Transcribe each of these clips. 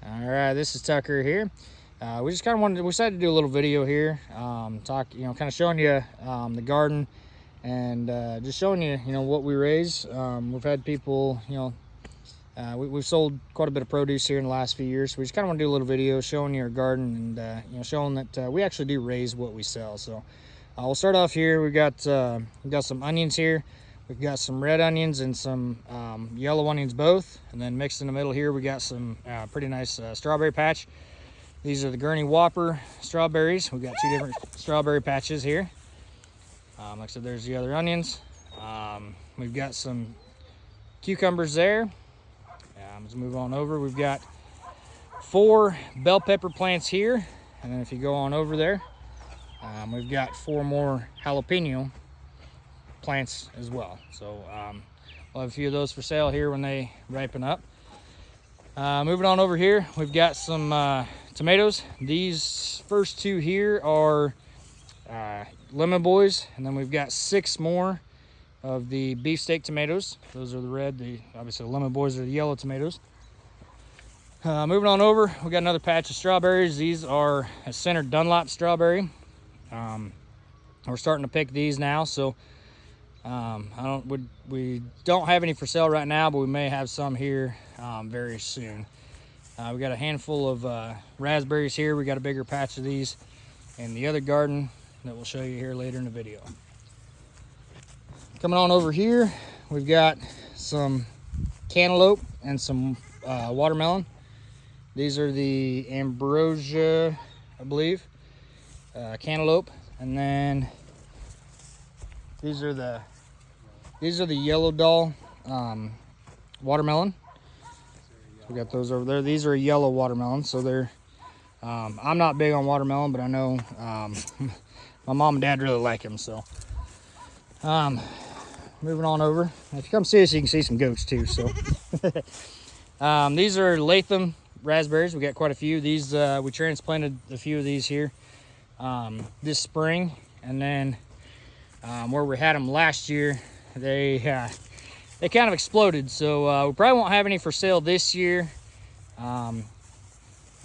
All right, this is Tucker here. We just kind of we decided to do a little video here, kind of showing you the garden and just showing you, what we raise. We've had people, we've sold quite a bit of produce here in the last few years. So we just kind of want to do a little video showing you our garden and, showing that we actually do raise what we sell. So we'll start off here. We've got some onions here. We've got some red onions and some yellow onions both. And then mixed in the middle here, we got some pretty nice strawberry patch. These are the Gurney Whopper strawberries. We've got two different strawberry patches here. Like I said, there's the other onions. We've got some cucumbers there. Let's move on over. We've got 4 bell pepper plants here. And then if you go on over there, we've got 4 more jalapeno plants as well. So we'll have a few of those for sale here when they ripen up. Moving on over here, we've got some tomatoes. These first 2 here are lemon boys, and then we've got 6 more of the beefsteak tomatoes. Those are the red. Obviously the lemon boys are the yellow tomatoes. Moving on over, we got another patch of strawberries. These are a center Dunlop strawberry. We're starting to pick these now, so we don't have any for sale right now, but we may have some here very soon. We got a handful of raspberries here. We got a bigger patch of these in the other garden that we'll show you here later in the video. Coming on over here, we've got some cantaloupe and some watermelon. These are the Ambrosia, I believe, cantaloupe, and then these are the Yellow Doll watermelon. We got those over there. These are a yellow watermelon, so they're. I'm not big on watermelon, but I know my mom and dad really like them. So, moving on over. If you come see us, you can see some goats too. So, these are Latham raspberries. We got quite a few. These we transplanted a few of these here this spring, and then where we had them last year, they kind of exploded. So we probably won't have any for sale this year.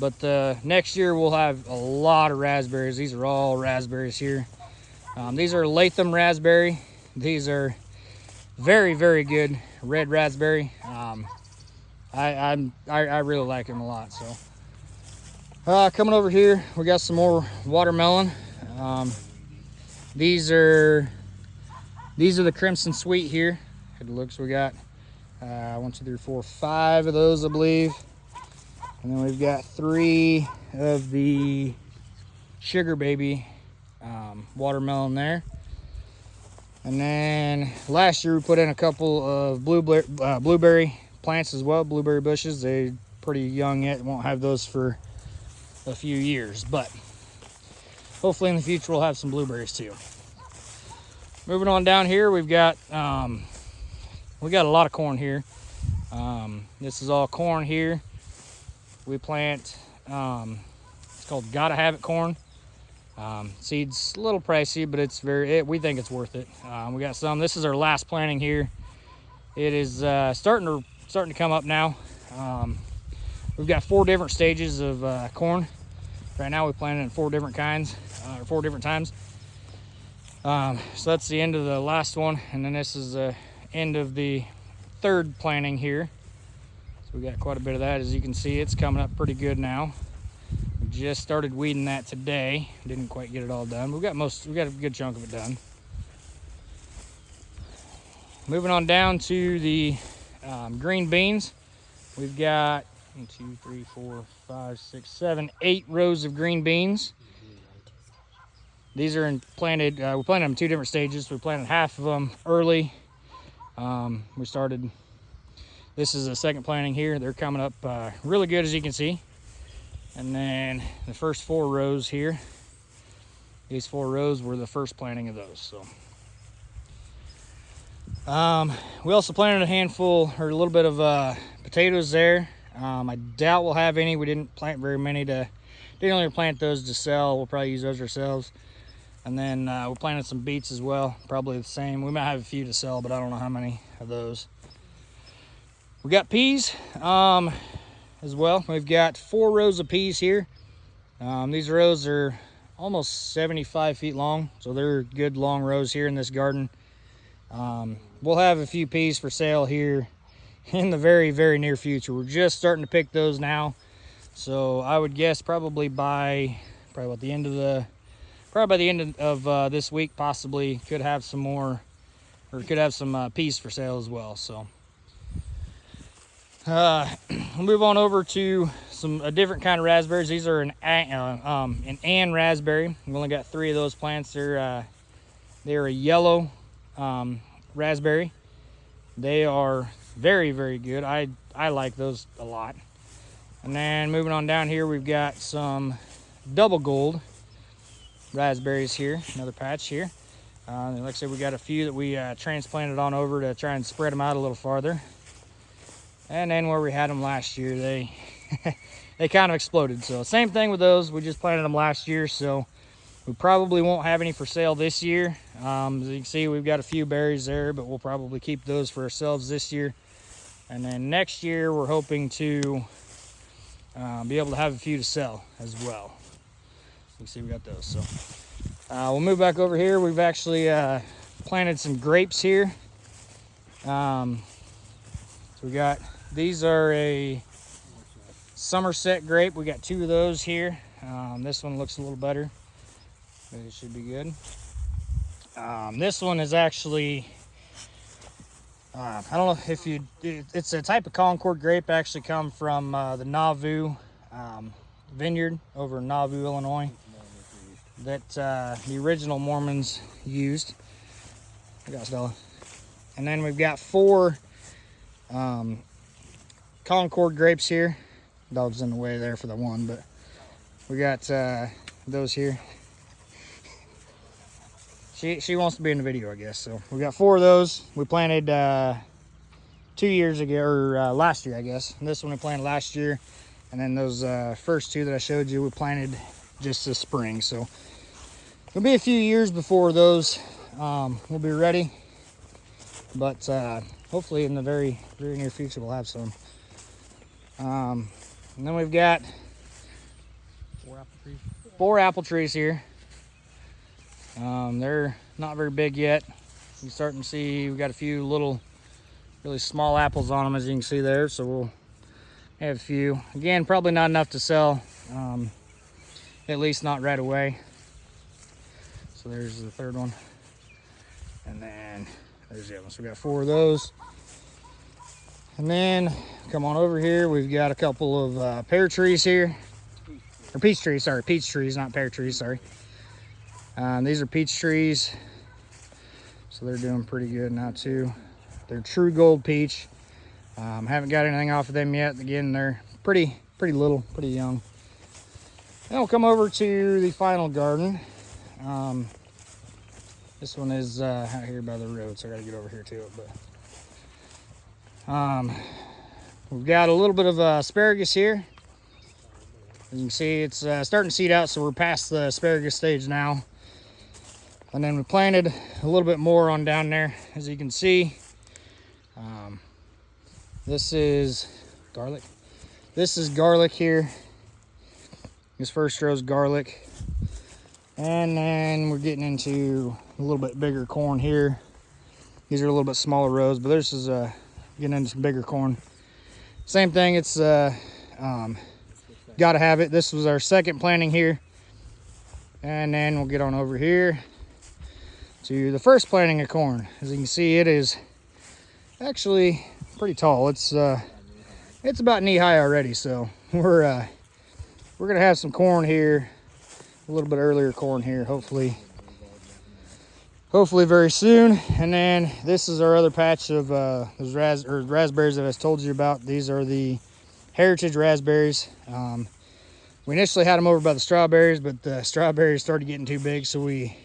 But next year we'll have a lot of raspberries. These are all raspberries here. These are Latham raspberry. These are very, very good red raspberry. I really like them a lot. So coming over here, we got some more watermelon. These are the Crimson Sweet here. Good looks. We got 1, 2, 3, 4, 5 of those, I believe. And then we've got 3 of the Sugar Baby watermelon there. And then last year we put in a couple of blueberry plants as well, blueberry bushes. They're pretty young yet. Won't have those for a few years, but hopefully in the future we'll have some blueberries too. Moving on down here, we got a lot of corn here. This is all corn here. We plant, it's called Gotta Have It corn. Seed's a little pricey, but we think it's worth it. We got some. This is our last planting here. It is starting to come up now. We've got 4 different stages of corn. Right now we planted in 4 different kinds, or 4 different times. So that's the end of the last one, and then this is the end of the 3rd planting here. So we got quite a bit of that. As you can see, it's coming up pretty good now. We just started weeding that today. Didn't quite get it all done. We got a good chunk of it done. Moving on down to the green beans. We've got 1, 2, 3, 4, 5, 6, 7, 8 rows of green beans. These are planted. We planted them in 2 different stages. We planted half of them early. This is the 2nd planting here. They're coming up really good, as you can see. And then the first 4 rows here, these 4 rows were the first planting of those. So we also planted a handful, or a little bit of potatoes there. I doubt we'll have any. We didn't plant very many didn't really plant those to sell. We'll probably use those ourselves. And then we planted some beets as well, probably the same. We might have a few to sell, but I don't know how many of those. We got peas. as well. We've got 4 rows of peas here. These rows are almost 75 feet long, so they're good long rows here in this garden. We'll have a few peas for sale here in the very, very near future. We're just starting to pick those now, so I would guess probably by the end of this week, possibly could have some more, or could have some peas for sale as well. So we'll move on over to a different kind of raspberries. These are an Ann raspberry. We've only got 3 of those plants. They're a yellow raspberry. They are very, very good. I like those a lot. And then moving on down here, we've got some double gold raspberries here, another patch here. Like I said, we got a few that we transplanted on over to try and spread them out a little farther. And then where we had them last year, they they kind of exploded. So same thing with those. We just planted them last year, so we probably won't have any for sale this year. As you can see, we've got a few berries there, but we'll probably keep those for ourselves this year. And then next year, we're hoping to be able to have a few to sell as well. You can see we got those. So we'll move back over here. We've actually planted some grapes here. So we got, these are a Somerset grape. We got 2 of those here. This one looks a little better. It should be good. This one is actually, I don't know if it's a type of Concord grape, actually come from the Nauvoo vineyard over in Nauvoo, Illinois, that the original Mormons used. I got Stella. And then we've got 4 Concord grapes here. Dog's in the way there for the one, but we got those here. She wants to be in the video, I guess. So we got 4 of those. We planted 2 years ago, or last year, I guess. And this one we planted last year, and then those first 2 that I showed you, we planted just this spring. So it'll be a few years before those will be ready, but hopefully in the very, very near future we'll have some. And then we've got 4 apple trees here. They're not very big yet. You're starting to see we've got a few little, really small apples on them, as you can see there. So we'll have a few. Again, probably not enough to sell, at least not right away. So there's the 3rd one. And then there's the other one. So we got 4 of those. And then come on over here. We've got a couple of pear trees here. Or peach trees, sorry. Peach trees, not pear trees, sorry. These are peach trees, so they're doing pretty good now too. They're true gold peach. Haven't got anything off of them yet. Again, they're pretty little, pretty young. Then we'll come over to the final garden. This one is out here by the road, so I gotta get over here to it. But we've got a little bit of asparagus here. As you can see, it's starting to seed out, so we're past the asparagus stage now. And then we planted a little bit more on down there, as you can see. This is garlic. This is garlic here. This first row is garlic. And then we're getting into a little bit bigger corn here. These are a little bit smaller rows, but this is getting into some bigger corn. Same thing, it's gotta have it. This was our 2nd planting here. And then we'll get on over here to the first planting of corn. As you can see, it is actually pretty tall. It's about knee high already, so we're gonna have some corn here, a little bit earlier corn here, hopefully very soon. And then this is our other patch of those raspberries that I told you about. These are the heritage raspberries. We initially had them over by the strawberries, but the strawberries started getting too big, so we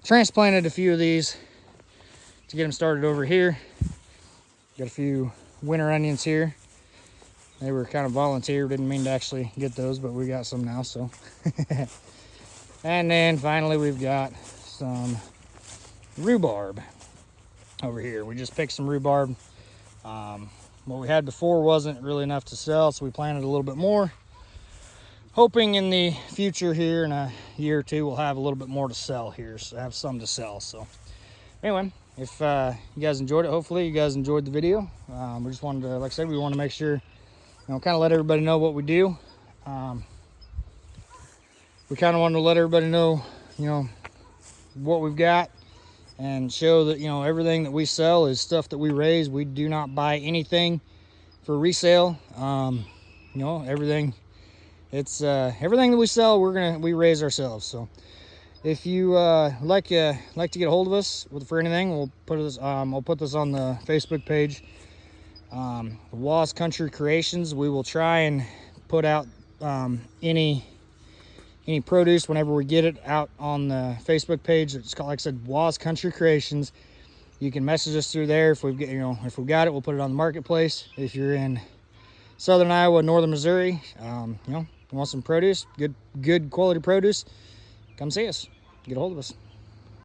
transplanted a few of these to get them started over here. Got a few winter onions here. They were kind of volunteer, didn't mean to actually get those, but we got some now, so. And then finally we've got some rhubarb over here. We just picked some rhubarb. what we had before wasn't really enough to sell, so we planted a little bit more, hoping in the future here in a year or two we'll have a little bit more to sell here, so have some to sell. So anyway, if you guys enjoyed it, hopefully you guys enjoyed the video. We just wanted to, like I said, we want to make sure, kind of let everybody know what we do. We kind of wanted to let everybody know, what we've got, and show that, everything that we sell is stuff that we raise. We do not buy anything for resale. Everything, it's everything that we sell, we raise ourselves. So if you like to get a hold of us for anything, we'll put this on the Facebook page, Waz Country Creations. We will try and put out any produce whenever we get it out on the Facebook page. It's called, like I said, Waz Country Creations. You can message us through there. If we've got it, we'll put it on the marketplace. If you're in southern Iowa, northern Missouri, you want some produce, good quality produce, come see us. Get a hold of us.